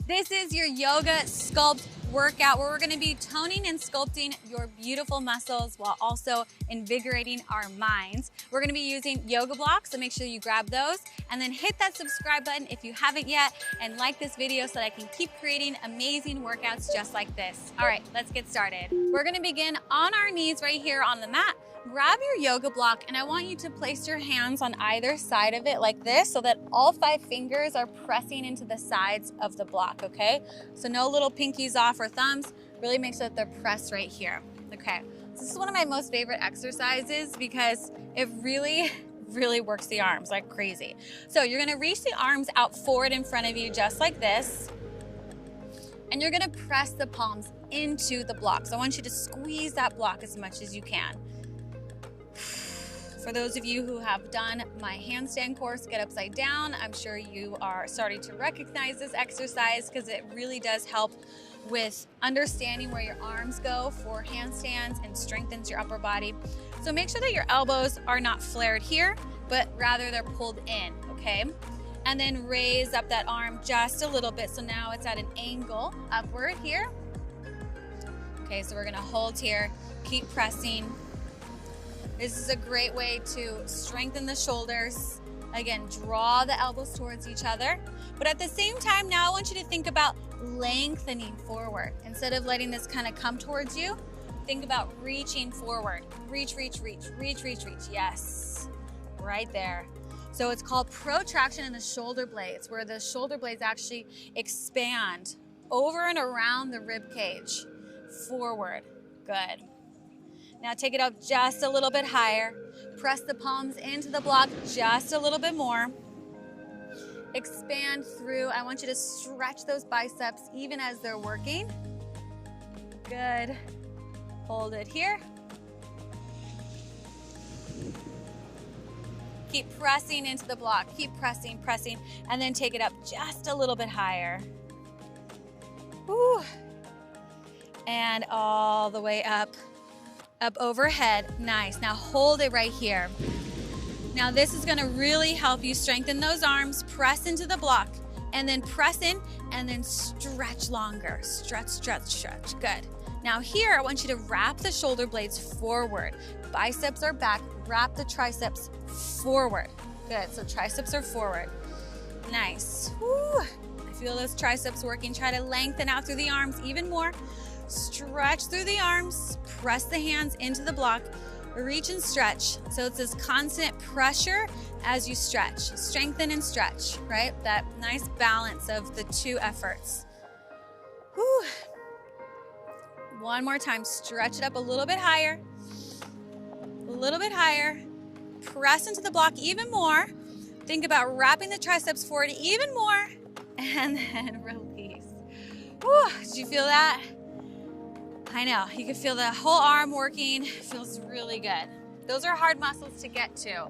This is your yoga sculpt workout where we're gonna be toning and sculpting your beautiful muscles while also invigorating our minds. We're gonna be using yoga blocks, so make sure you grab those and then hit that subscribe button if you haven't yet and like this video so that I can keep creating amazing workouts just like this. All right, let's get started. We're gonna begin on our knees right here on the mat. Grab your yoga block and I want you to place your hands on either side of it like this so that all 5 fingers are pressing into the sides of the block, okay? So no little pinkies off or thumbs, really make sure that they're pressed right here, okay? So this is one of my most favorite exercises because it really works the arms like crazy. So you're gonna reach the arms out forward in front of you just like this, and you're gonna press the palms into the block. So I want you to squeeze that block as much as you can. For those of you who have done my handstand course, Get Upside Down, I'm sure you are starting to recognize this exercise because it really does help with understanding where your arms go for handstands and strengthens your upper body. So make sure that your elbows are not flared here, but rather they're pulled in, okay? And then raise up that arm just a little bit. So now it's at an angle upward here. Okay, so we're gonna hold here, keep pressing. This is a great way to strengthen the shoulders. Again, draw the elbows towards each other. But at the same time, now I want you to think about lengthening forward. Instead of letting this kind of come towards you, think about reaching forward. Reach, reach, reach, reach, reach, reach. Yes, right there. So it's called protraction in the shoulder blades, where the shoulder blades actually expand over and around the rib cage. Forward, good. Now take it up just a little bit higher. Press the palms into the block just a little bit more. Expand through. I want you to stretch those biceps even as they're working. Good. Hold it here. Keep pressing into the block. Keep pressing, pressing, and then take it up just a little bit higher. Woo. And all the way up. Up overhead, nice. Now hold it right here. Now this is gonna really help you strengthen those arms, press into the block, and then press in, and then stretch longer. Stretch, stretch, stretch, good. Now here, I want you to wrap the shoulder blades forward. Biceps are back, wrap the triceps forward. Good, so triceps are forward. Nice, woo. I feel those triceps working. Try to lengthen out through the arms even more. Stretch through the arms, press the hands into the block, reach and stretch. So it's this constant pressure as you stretch. Strengthen and stretch, right? That nice balance of the 2 efforts. Whew. One more time, stretch it up a little bit higher. A little bit higher. Press into the block even more. Think about wrapping the triceps forward even more. And then release. Whew. Did you feel that? I know, you can feel the whole arm working. It feels really good. Those are hard muscles to get to.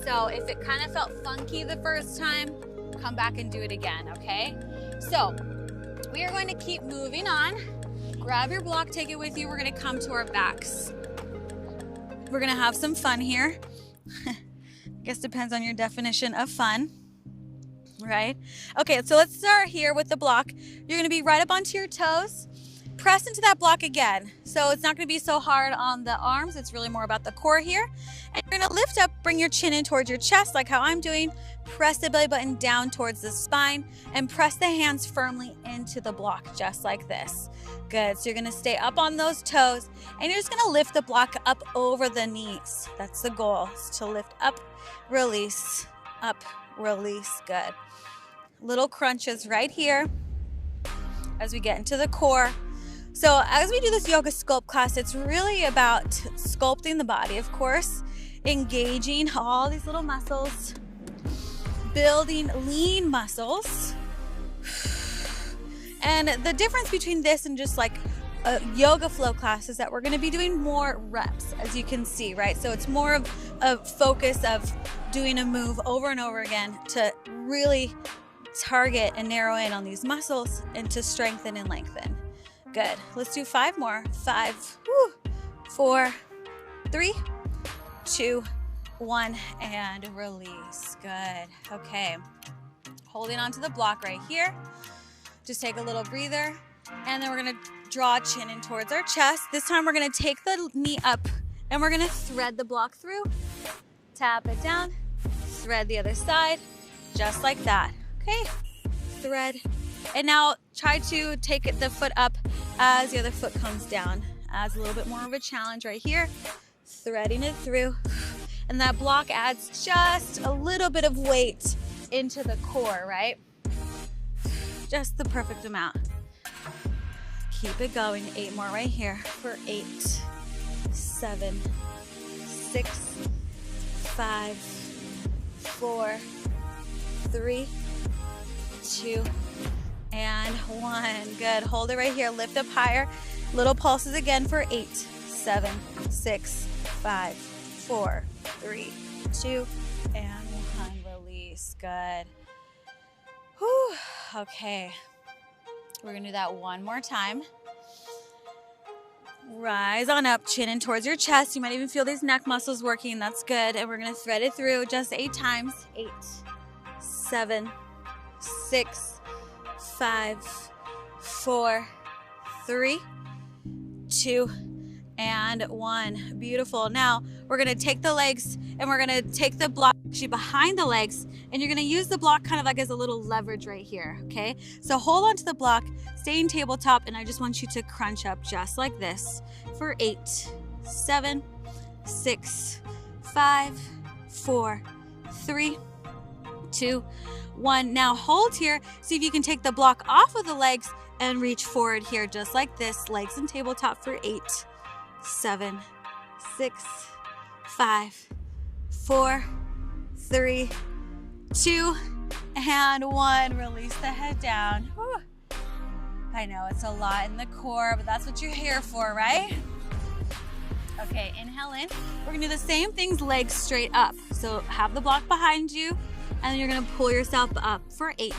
So if it kind of felt funky the first time, come back and do it again, okay? So we are going to keep moving on. Grab your block, take it with you. We're gonna come to our backs. We're gonna have some fun here. I guess depends on your definition of fun, right? Okay, so let's start here with the block. You're gonna be right up onto your toes. Press into that block again. So it's not gonna be so hard on the arms. It's really more about the core here. And you're gonna lift up, bring your chin in towards your chest like how I'm doing. Press the belly button down towards the spine and press the hands firmly into the block just like this. Good, so you're gonna stay up on those toes and you're just gonna lift the block up over the knees. That's the goal, is to lift up, release, good. Little crunches right here as we get into the core. So as we do this yoga sculpt class, it's really about sculpting the body, of course, engaging all these little muscles, building lean muscles. And the difference between this and just like a yoga flow class is that we're gonna be doing more reps, as you can see, right? So it's more of a focus of doing a move over and over again to really target and narrow in on these muscles and to strengthen and lengthen. Good. Let's do 5 more. 5, 4, 3, 2, 1, and release. Good. Okay. Holding onto the block right here. Just take a little breather, and then we're gonna draw chin in towards our chest. This time we're gonna take the knee up, and we're gonna thread the block through, tap it down, thread the other side, just like that, okay? Thread, and now try to take the foot up as the other foot comes down. Adds a little bit more of a challenge right here, threading it through, and that block adds just a little bit of weight into the core, right? Just the perfect amount. Keep it going. 8 more right here for 8, 7, 6, 5, 4, 3, 2, and 1. Good. Hold it right here. Lift up higher. Little pulses again for 8, 7, 6, 5, 4, 3, 2, and 1. Release. Good. Whew. Okay. We're going to do that one more time. Rise on up, chin in towards your chest. You might even feel these neck muscles working. That's good. And we're going to thread it through just 8 times. 8, 7, 6, 5, 4, 3, 2, and 1. Beautiful. Now we're going to take the legs and we're going to take the block actually behind the legs, and you're going to use the block kind of like as a little leverage right here. Okay, so hold on to the block, staying tabletop, and I just want you to crunch up just like this for 8, 7, 6, 5, 4, 3, 2, 1. Now hold here. See if you can take the block off of the legs and reach forward here just like this, legs and tabletop for 8, 7, 6, 5, 4, 3, 2, and 1. Release the head down. Whew. I know it's a lot in the core, but that's what you're here for, right? Okay, inhale in. We're gonna do the same things, legs straight up. So have the block behind you, and then you're gonna pull yourself up for 8,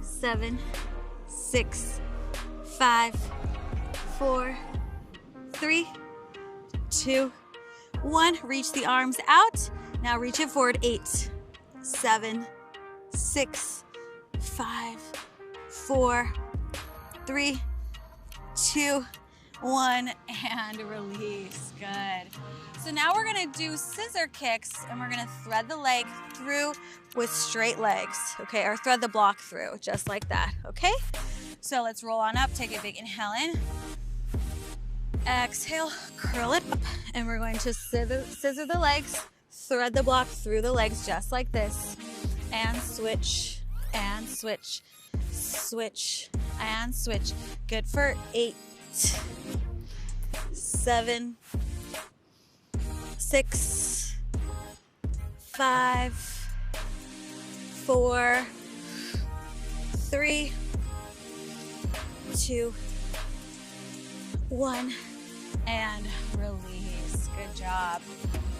7, 6, 5, 4, 3, 2, 1. Reach the arms out. Now reach it forward. 8, 7, 6, 5, 4, 3, 2, 1, and release. Good. So now we're gonna do scissor kicks, and we're gonna thread the leg through with straight legs, okay? Or thread the block through, just like that, okay? So let's roll on up, take a big inhale in. Exhale, curl it up, and we're going to scissor the legs, thread the block through the legs just like this, and switch, switch, and switch. Good for 8, 7, 6, 5, 4, 3, 2, 1, and release. Good job.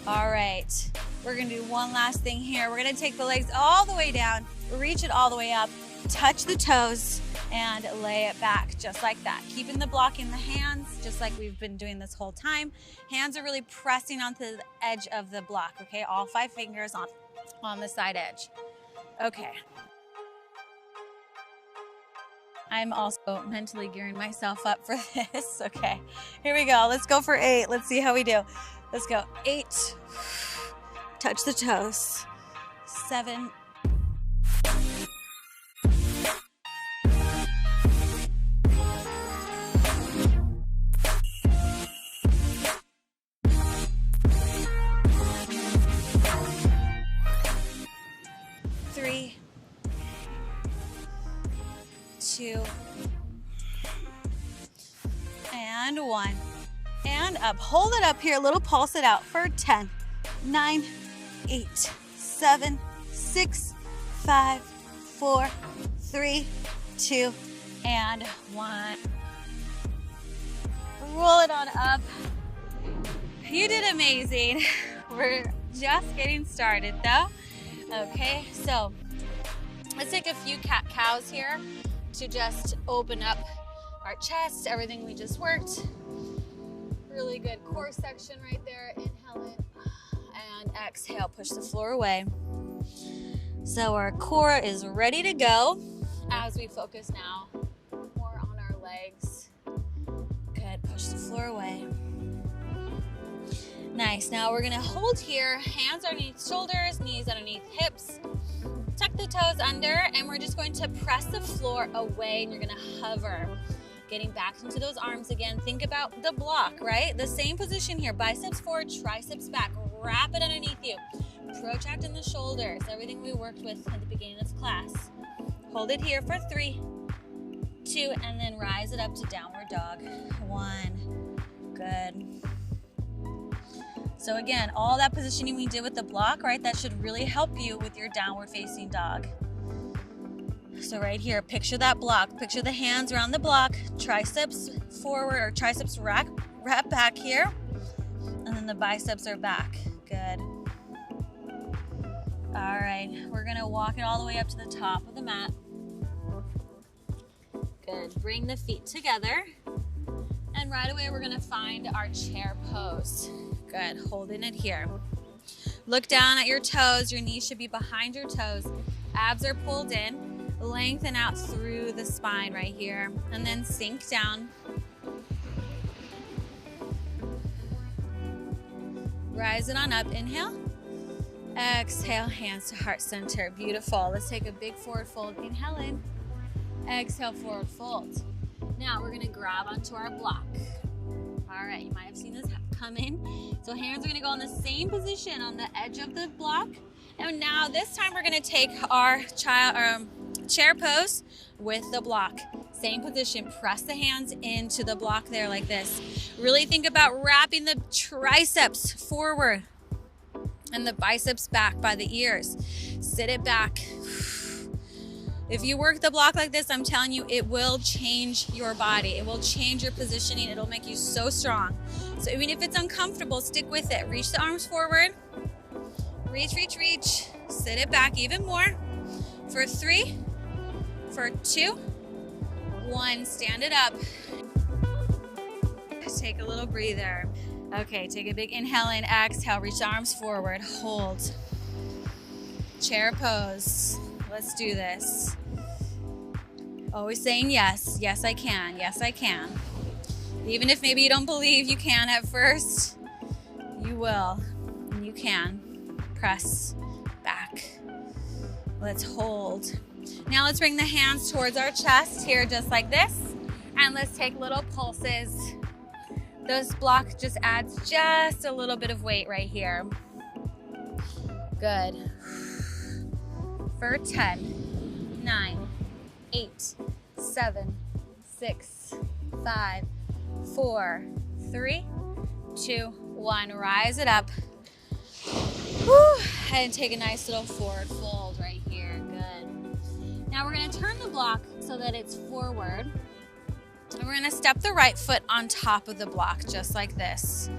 All right, we're gonna do one last thing here. We're gonna take the legs all the way down, reach it all the way up, touch the toes, and lay it back just like that. Keeping the block in the hands, just like we've been doing this whole time. Hands are really pressing onto the edge of the block, okay? All 5 fingers on the side edge. Okay. I'm also mentally gearing myself up for this. Okay, here we go. Let's go for 8. Let's see how we do. Let's go. 8. Touch the toes. 7. 3, 2, and 1, and up. Hold it up here, little pulse it out for 10, 9, 8, 7, 6, 5, 4, 3, 2, and 1. Roll it on up. You did amazing. We're just getting started though. Okay, so let's take a few cat-cows here to just open up our chest, everything we just worked. Really good core section right there. Inhale in and exhale, push the floor away. So our core is ready to go as we focus now push the floor away. Nice. Now we're gonna hold here, hands underneath shoulders, knees underneath hips. Tuck the toes under, and we're just going to press the floor away, and you're gonna hover. Getting back into those arms again. Think about the block, right? The same position here. Biceps forward, triceps back. Wrap it underneath you. Protract in the shoulders. Everything we worked with at the beginning of class. Hold it here for 3, 2, and then rise it up to downward dog. 1. Good. So again, all that positioning we did with the block, right? That should really help you with your downward facing dog. So right here, picture that block. Picture the hands around the block, triceps forward or triceps wrap back here, and then the biceps are back. Good. All right, we're gonna walk it all the way up to the top of the mat. Good, bring the feet together. And right away, we're gonna find our chair pose. Good, holding it here. Look down at your toes. Your knees should be behind your toes. Abs are pulled in. Lengthen out through the spine right here, and then sink down. Rise it on up. Inhale. Exhale, hands to heart center. Beautiful. Let's take a big forward fold. Inhale in. Exhale, forward fold. Now we're gonna grab onto our block. All right, you might have seen this come in. So hands are gonna go in the same position on the edge of the block. And now this time we're gonna take our chair pose with the block. Same position, press the hands into the block there like this. Really think about wrapping the triceps forward and the biceps back by the ears. Sit it back. If you work the block like this, I'm telling you, it will change your body. It will change your positioning. It'll make you so strong. So even if it's uncomfortable, stick with it. Reach the arms forward. Reach, reach, reach. Sit it back even more. For 3, for 2, 1. Stand it up. Take a little breather. Okay, take a big inhale in, exhale. Reach the arms forward. Hold. Chair pose. Let's do this. Always saying yes. Yes, I can. Yes, I can. Even if maybe you don't believe you can at first, you will. And you can. Press back. Let's hold. Now let's bring the hands towards our chest here, just like this. And let's take little pulses. This block just adds just a little bit of weight right here. Good. For 10, 9, 8, 7, 6, 5, 4, 3, 2, 1. Rise it up. Whew. And take a nice little forward fold right here. Good. Now we're going to turn the block so that it's forward. And we're going to step the right foot on top of the block, just like this.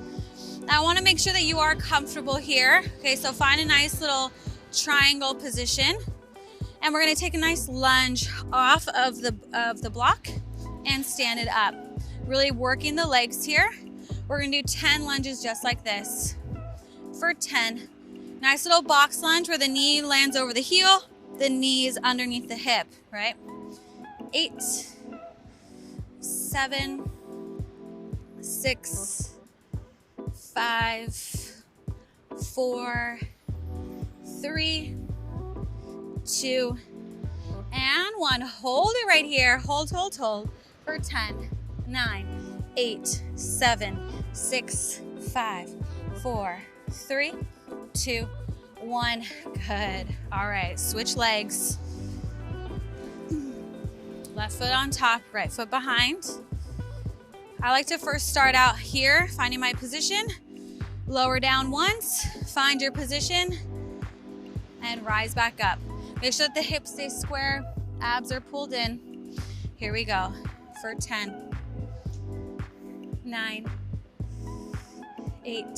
Now I want to make sure that you are comfortable here. Okay, so find a nice little triangle position. And we're going to take a nice lunge off of the block and stand it up. Really working the legs here. We're going to do 10 lunges just like this. For 10. Nice little box lunge where the knee lands over the heel, the knee is underneath the hip, right? 8, 7, 6, 5, 4, 3, 2, and 1. Hold it right here. Hold, hold, hold. For 10, 9, 8, 7, 6, 5, 4, 3, 2, 1. Good. All right, switch legs. Left foot on top, right foot behind. I like to first start out here, finding my position. Lower down once, find your position, and rise back up. Make sure that the hips stay square, abs are pulled in. Here we go. For 10, 9, 8,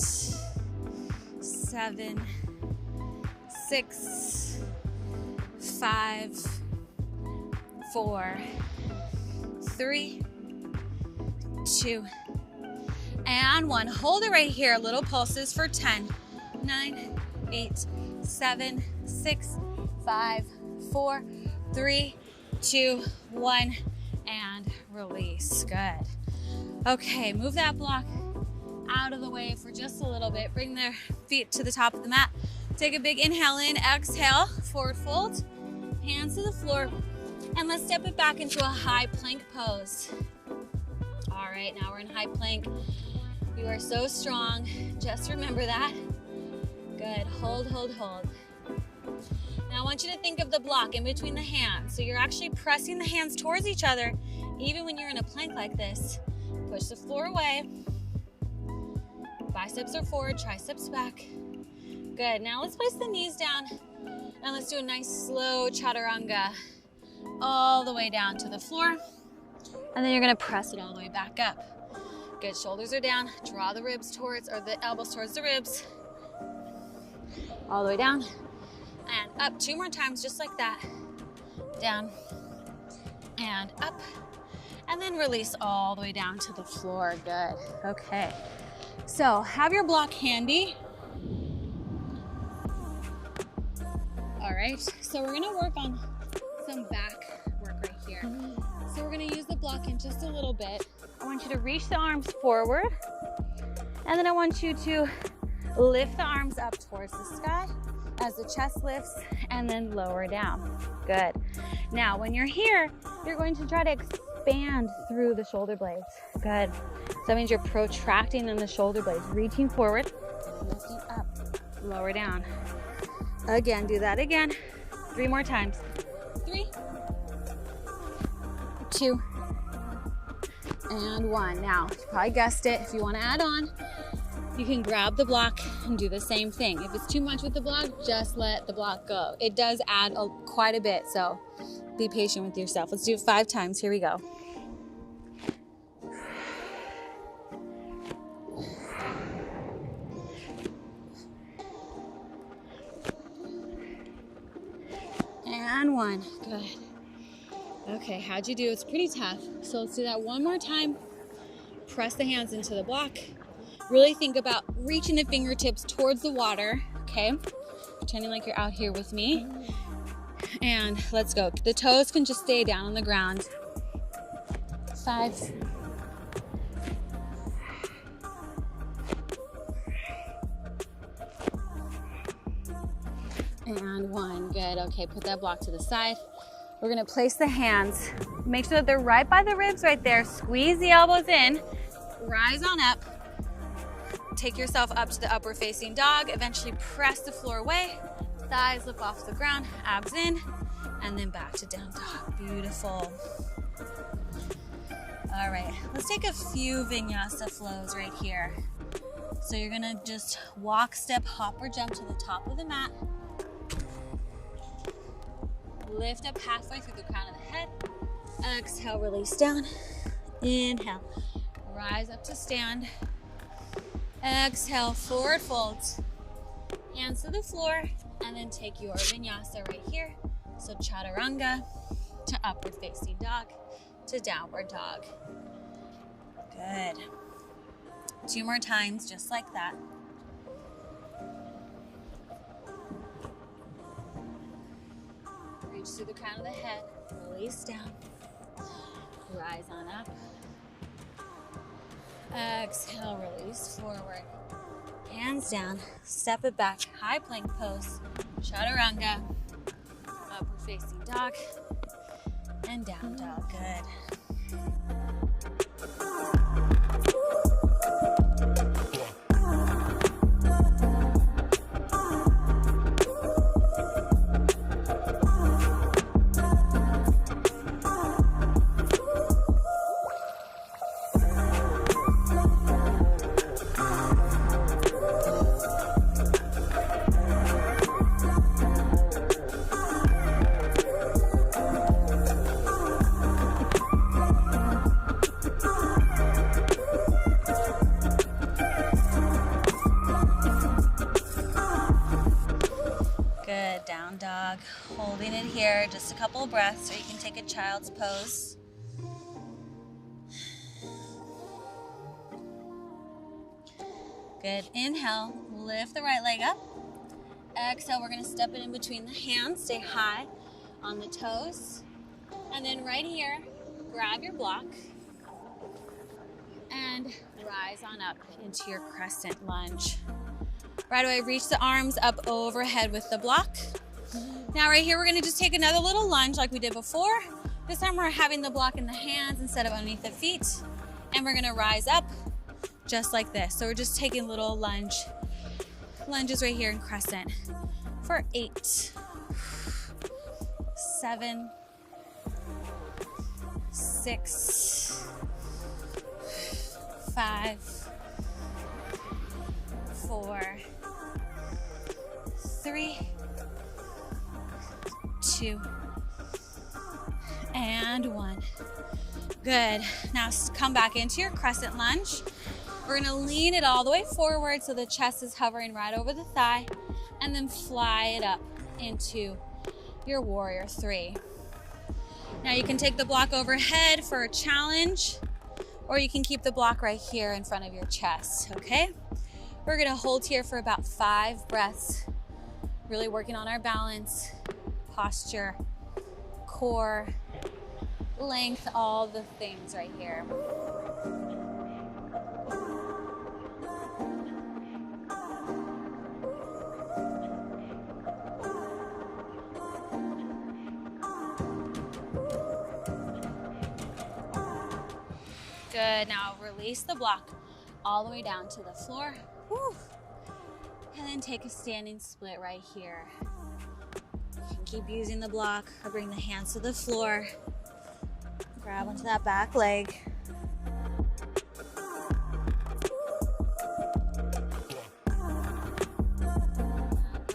7, 6, 5, 4, 3, 2, and 1. Hold it right here. Little pulses for 10, 9, 8, 7, 6, 5, 4, 3, 2, 1, and release. Good. Okay, move that block out of the way for just a little bit. Bring their feet to the top of the mat. Take a big inhale in, exhale, forward fold, hands to the floor, and let's step it back into a high plank pose. All right, now we're in high plank. You are so strong. Just remember that. Good, hold, hold, hold. Now I want you to think of the block in between the hands. So you're actually pressing the hands towards each other, even when you're in a plank like this. Push the floor away. Biceps are forward, triceps back. Good, now let's place the knees down and let's do a nice slow chaturanga all the way down to the floor. And then you're gonna press it all the way back up. Good, shoulders are down, draw the ribs towards, or the elbows towards the ribs. All the way down and up. 2 more times, just like that. Down and up. And then release all the way down to the floor. Good, okay. So have your block handy. All right, so we're gonna work on some back work right here. So we're gonna use the block in just a little bit. I want you to reach the arms forward, and then I want you to lift the arms up towards the sky as the chest lifts, and then lower down. Good. Now, when you're here, you're going to try to expand through the shoulder blades. Good. So that means you're protracting in the shoulder blades, reaching forward, lifting up, lower down. Again, do that again. 3 more times. 3, 2, and 1. Now, you probably guessed it. If you want to add on, you can grab the block and do the same thing. If it's too much with the block, just let the block go. It does add quite a bit, so be patient with yourself. Let's do it 5 times. Here we go. And 1. Good. Okay, how'd you do? It's pretty tough. So let's do that 1 more time. Press the hands into the block. Really think about reaching the fingertips towards the water, okay? Pretending like you're out here with me. And let's go. The toes can just stay down on the ground. 5. And 1. Good. Okay, put that block to the side. We're gonna place the hands. Make sure that they're right by the ribs right there. Squeeze the elbows in. Rise on up. Take yourself up to the upward facing dog. Eventually press the floor away. Thighs lift off the ground. Abs in. And then back to down dog. Beautiful. All right, let's take a few vinyasa flows right here. So you're gonna just walk, step, hop, or jump to the top of the mat. Lift up halfway through the crown of the head. Exhale, release down. Inhale, rise up to stand. Exhale, forward folds. Hands to the floor, and then take your vinyasa right here. So chaturanga to upward facing dog to downward dog. Good. 2 more times, just like that. Reach through the crown of the head, release down, rise on up. Exhale, release forward. Hands down, step it back, high plank pose, chaturanga, upward facing dog, and down dog. Good. Down dog, holding it here, just a couple of breaths, or you can take a child's pose. Good, inhale, lift the right leg up. Exhale, we're gonna step it in between the hands, stay high on the toes. And then right here, grab your block. And rise on up into your crescent lunge. Right away, reach the arms up overhead with the block. Now right here, we're gonna just take another little lunge like we did before. This time we're having the block in the hands instead of underneath the feet. And we're gonna rise up just like this. So we're just taking little lunges right here in crescent for 8, 7, 6, 5, 4, 3, 2, and 1. Good. Now come back into your crescent lunge. We're gonna lean it all the way forward so the chest is hovering right over the thigh, and then fly it up into your warrior 3. Now you can take the block overhead for a challenge, or you can keep the block right here in front of your chest, okay? We're gonna hold here for about 5 breaths, really working on our balance, posture, core, length, all the things right here. Good, now release the block all the way down to the floor. Woo. And then take a standing split right here. You can keep using the block or bring the hands to the floor. Grab onto that back leg.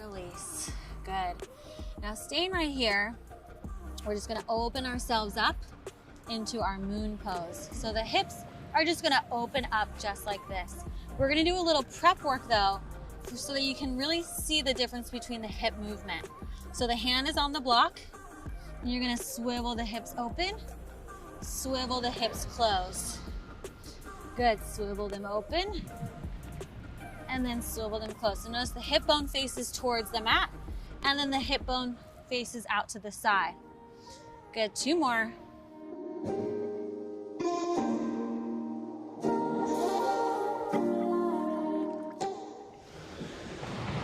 Release, good. Now staying right here, we're just gonna open ourselves up into our moon pose. So the hips are just gonna open up just like this. We're gonna do a little prep work though, so that you can really see the difference between the hip movement. So the hand is on the block, and you're gonna swivel the hips open, swivel the hips closed. Good, swivel them open, and then swivel them closed. So notice the hip bone faces towards the mat, and then the hip bone faces out to the side. Good, 2 more.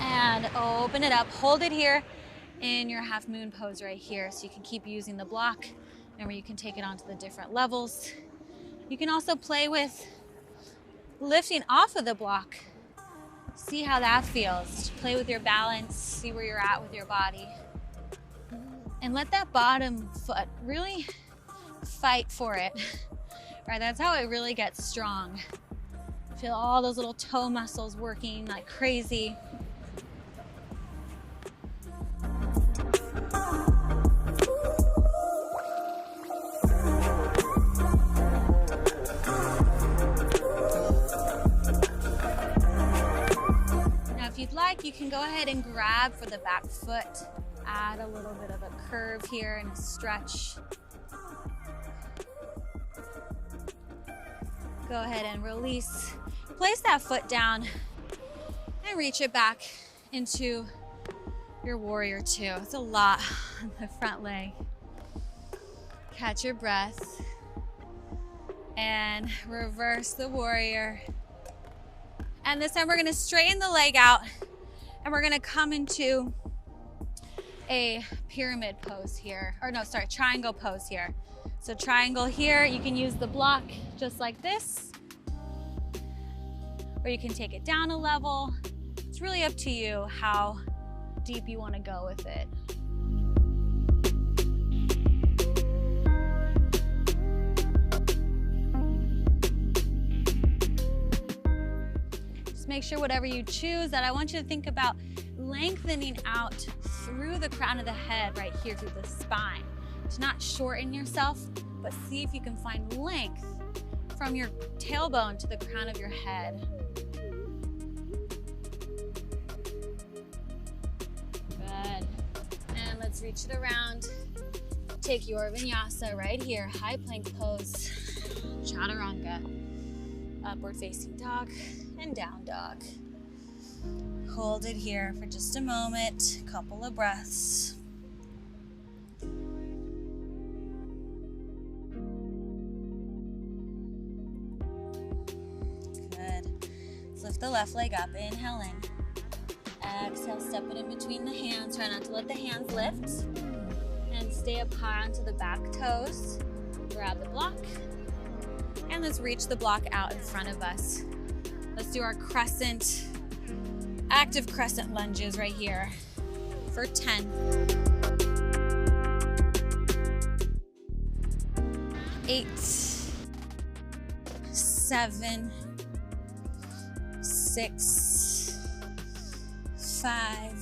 And open it up, hold it here in your half moon pose right here, so you can keep using the block. Remember, you can take it onto the different levels. You can also play with lifting off of the block. See how that feels. Play with your balance, see where you're at with your body. And let that bottom foot really fight for it. Right, that's how it really gets strong. Feel all those little toe muscles working like crazy. Now, if you'd like, you can go ahead and grab for the back foot. Add a little bit of a curve here and a stretch. Go ahead and release. Place that foot down and reach it back into your warrior 2. It's a lot on the front leg. Catch your breath and reverse the warrior. And this time we're gonna straighten the leg out and we're gonna come into a pyramid pose here, or no, sorry, triangle pose here. So triangle here, you can use the block just like this, or you can take it down a level. It's really up to you how deep you want to go with it. Just make sure whatever you choose, that I want you to think about lengthening out through the crown of the head right here through the spine. To not shorten yourself, but see if you can find length from your tailbone to the crown of your head. Good. And let's reach it around. Take your vinyasa right here, high plank pose, chaturanga, upward facing dog, and down dog. Hold it here for just a moment, couple of breaths. lift the left leg up, inhale in. Exhale, step it in between the hands. Try not to let the hands lift. And stay up high onto the back toes. Grab the block. And let's reach the block out in front of us. Let's do our crescent, active crescent lunges right here for 10. 8, 7, 6, 5,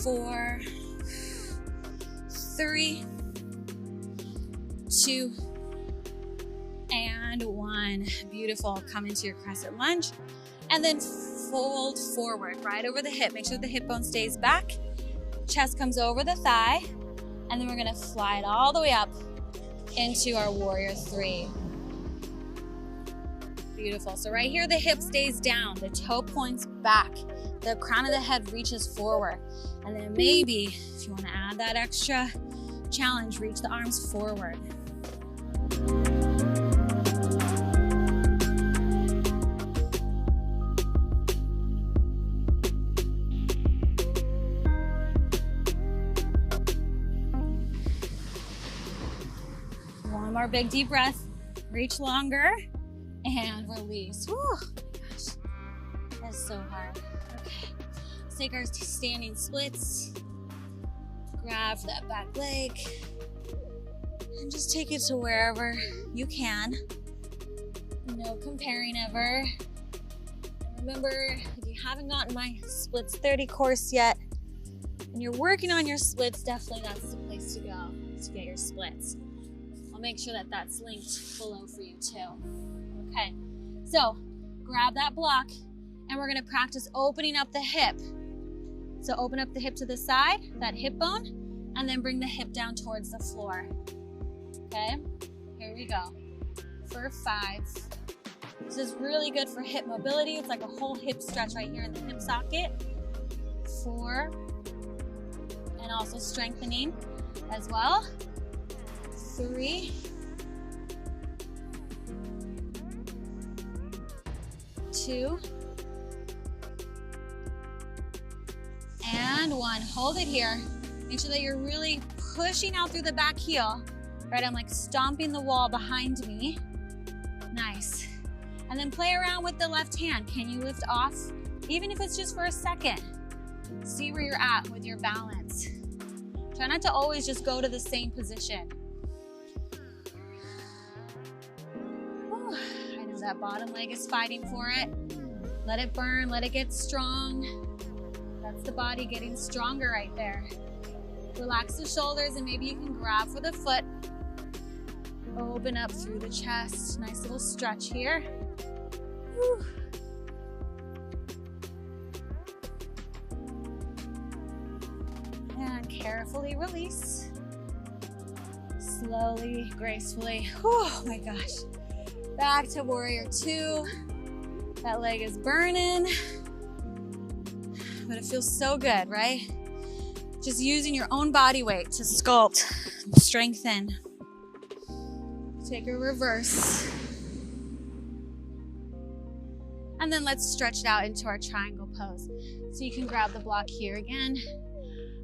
4, 3, 2, and 1. Beautiful. Come into your crescent lunge and then fold forward right over the hip. Make sure the hip bone stays back. Chest comes over the thigh, and then we're gonna fly it all the way up into our warrior 3. Beautiful. So right here, the hip stays down, the toe points back, the crown of the head reaches forward. And then maybe, if you want to add that extra challenge, reach the arms forward. One more big deep breath. Reach longer and release. Whew, oh my gosh, that's so hard. Okay, let's take our standing splits. Grab that back leg and just take it to wherever you can. No comparing ever. And remember, if you haven't gotten my splits 30 course yet and you're working on your splits, definitely that's the place to go to get your splits. I'll make sure that that's linked below for you too. Okay, so grab that block and we're gonna practice opening up the hip. So open up the hip to the side, that hip bone, and then bring the hip down towards the floor. Okay, here we go. For 5. This is really good for hip mobility. It's like a whole hip stretch right here in the hip socket. 4, and also strengthening as well. 3, 2, and 1. Hold it here. Make sure that you're really pushing out through the back heel. Right, I'm like stomping the wall behind me. Nice. And then play around with the left hand. Can you lift off? Even if it's just for a second. See where you're at with your balance. Try not to always just go to the same position. Whew. I know that bottom leg is fighting for it. Let it burn, let it get strong. That's the body getting stronger right there. Relax the shoulders and maybe you can grab for the foot. Open up through the chest. Nice little stretch here. Whew. And carefully release. Slowly, gracefully. Whew, oh my gosh. Back to warrior 2. That leg is burning. But it feels so good, right? Just using your own body weight to sculpt, strengthen. Take a reverse. And then let's stretch it out into our triangle pose. So you can grab the block here again.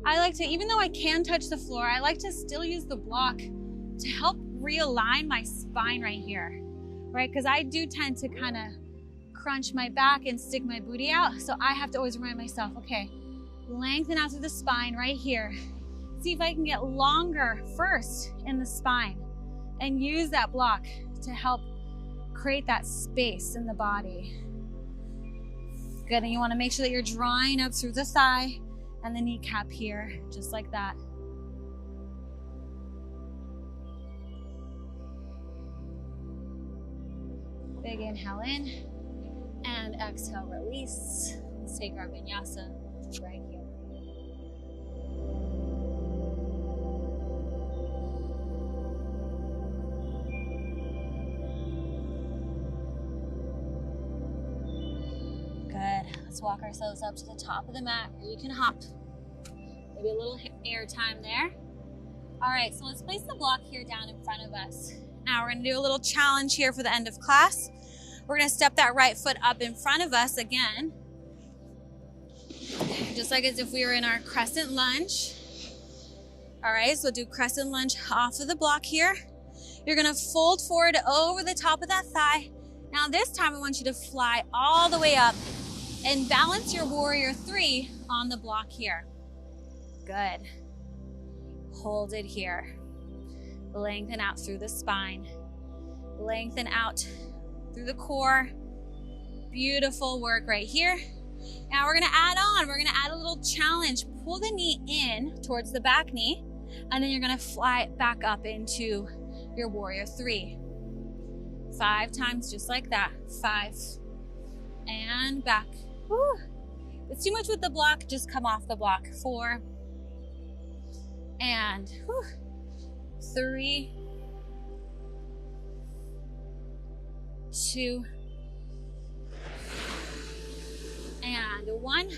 I like to, even though I can touch the floor, I like to still use the block to help realign my spine right here, right? Because I do tend to kind of crunch my back and stick my booty out. So I have to always remind myself, okay, lengthen out through the spine right here. See if I can get longer first in the spine and use that block to help create that space in the body. Good, and you wanna make sure that you're drawing up through the thigh and the kneecap here, just like that. Big inhale in and exhale, release. Let's take our vinyasa right here. Good. Let's walk ourselves up to the top of the mat. You can hop. Maybe a little air time there. All right, so let's place the block here down in front of us. Now we're gonna do a little challenge here for the end of class. We're gonna step that right foot up in front of us again, just like as if we were in our crescent lunge. All right, so do crescent lunge off of the block here. You're gonna fold forward over the top of that thigh. Now this time I want you to fly all the way up and balance your warrior three on the block here. Good. Hold it here. Lengthen out through the spine. Lengthen out through the core. Beautiful work right here. Now we're gonna add on. We're gonna add a little challenge. Pull the knee in towards the back knee, and then you're gonna fly it back up into your warrior three. 5 times just like that. 5. And back. Woo. If it's too much with the block, just come off the block. 4. And 3, 2, and 1.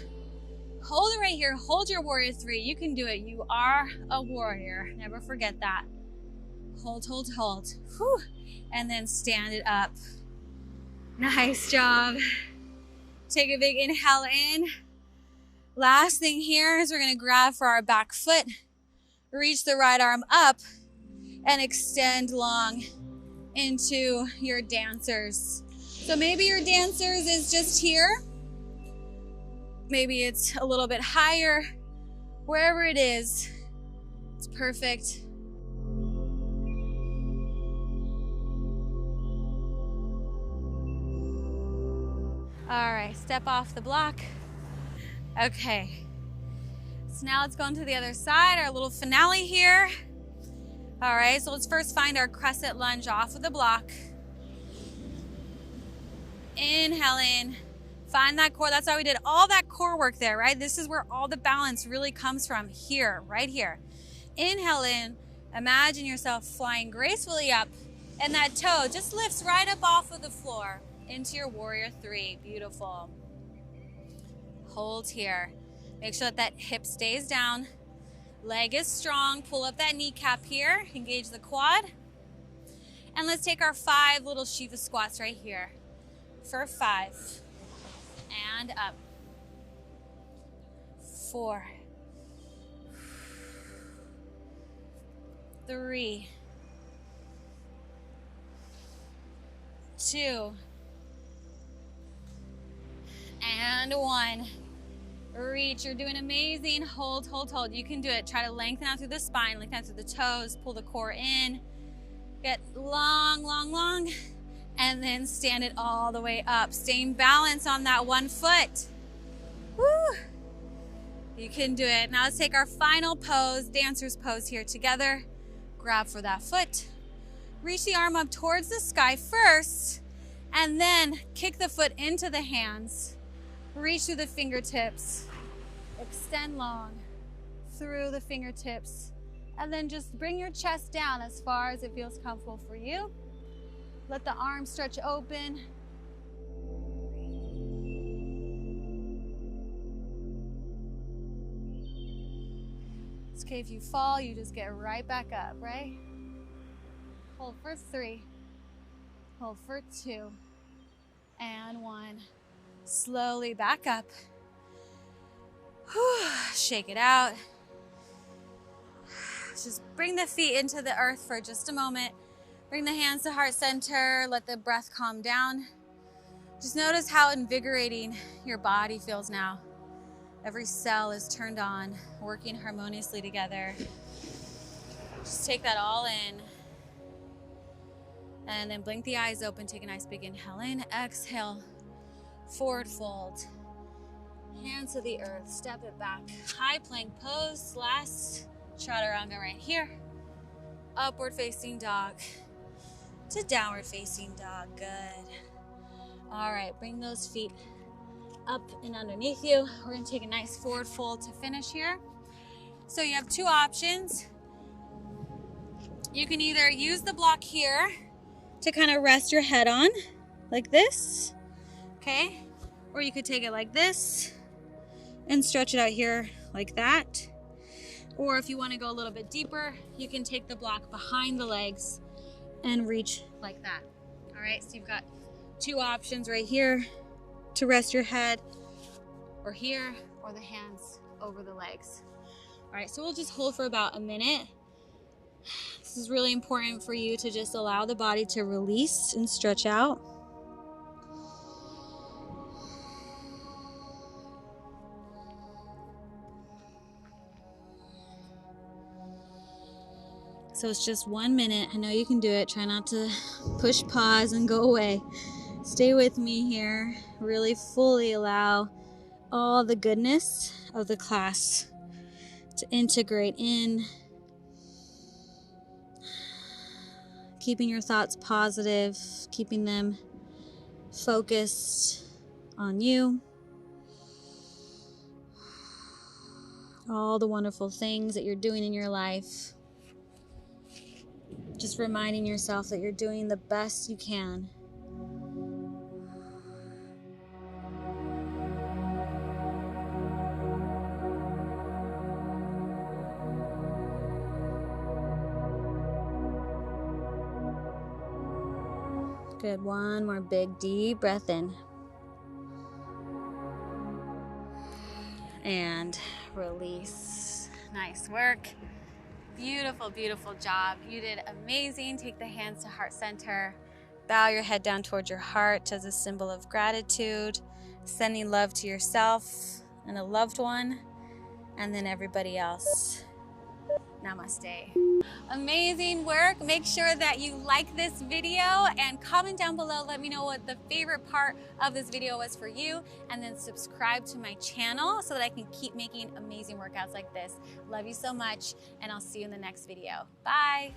Hold it right here. Hold your warrior three. You can do it. You are a warrior. Never forget that. Hold, hold, hold. Whew. And then stand it up. Nice job. Take a big inhale in. Last thing here is we're going to grab for our back foot. Reach the right arm up and extend long into your dancers. So maybe your dancers is just here. Maybe it's a little bit higher. Wherever it is, it's perfect. All right, step off the block. Okay. So now let's go into the other side, our little finale here. All right, so let's first find our crescent lunge off of the block. Inhale in, find that core. That's why we did all that core work there, right? This is where all the balance really comes from, here, right here. Inhale in, imagine yourself flying gracefully up, and that toe just lifts right up off of the floor into your warrior three. Beautiful. Hold here. Make sure that that hip stays down. Leg is strong. Pull up that kneecap here. Engage the quad. And let's take our 5 little Shiva squats right here. For 5. And up. 4. 3. 2. And 1. Reach. You're doing amazing. Hold, hold, hold. You can do it. Try to lengthen out through the spine, lengthen out through the toes, pull the core in. Get long, long, long. And then stand it all the way up. Staying balanced on that one foot. Woo! You can do it. Now let's take our final pose, dancer's pose here together. Grab for that foot. Reach the arm up towards the sky first, and then kick the foot into the hands. Reach through the fingertips, extend long through the fingertips, and then just bring your chest down as far as it feels comfortable for you. Let the arms stretch open. It's okay if you fall, you just get right back up, right? Hold for 3, hold for 2, and 1. Slowly back up. Whew. Shake it out. Just bring the feet into the earth for just a moment. Bring the hands to heart center. Let the breath calm down. Just notice how invigorating your body feels now. Every cell is turned on, working harmoniously together. Just take that all in. And then blink the eyes open. Take a nice big inhale in. Exhale. Forward fold, hands to the earth, step it back. High plank pose, last chaturanga right here. Upward facing dog to downward facing dog, good. All right, bring those feet up and underneath you. We're gonna take a nice forward fold to finish here. So you have 2 options. You can either use the block here to kind of rest your head on, like this. Okay, or you could take it like this and stretch it out here like that. Or if you want to go a little bit deeper, you can take the block behind the legs and reach like that. All right, so you've got Two options right here to rest your head, or here, or the hands over the legs. All right, so we'll just hold for about a minute. This is really important for you to just allow the body to release and stretch out. So it's just 1 minute. I know you can do it. Try not to push pause and go away. Stay with me here. Really fully allow all the goodness of the class to integrate in. Keeping your thoughts positive, keeping them focused on you. All the wonderful things that you're doing in your life. Just reminding yourself that you're doing the best you can. Good. One more big deep breath in. And release. Nice work. Beautiful, beautiful job. You did amazing. Take the hands to heart center. Bow your head down towards your heart as a symbol of gratitude. Sending love to yourself and a loved one, and then everybody else. Namaste. Amazing work. Make sure that you like this video and comment down below. Let me know what the favorite part of this video was for you, and then subscribe to my channel so that I can keep making amazing workouts like this. Love you so much, and I'll see you in the next video. Bye.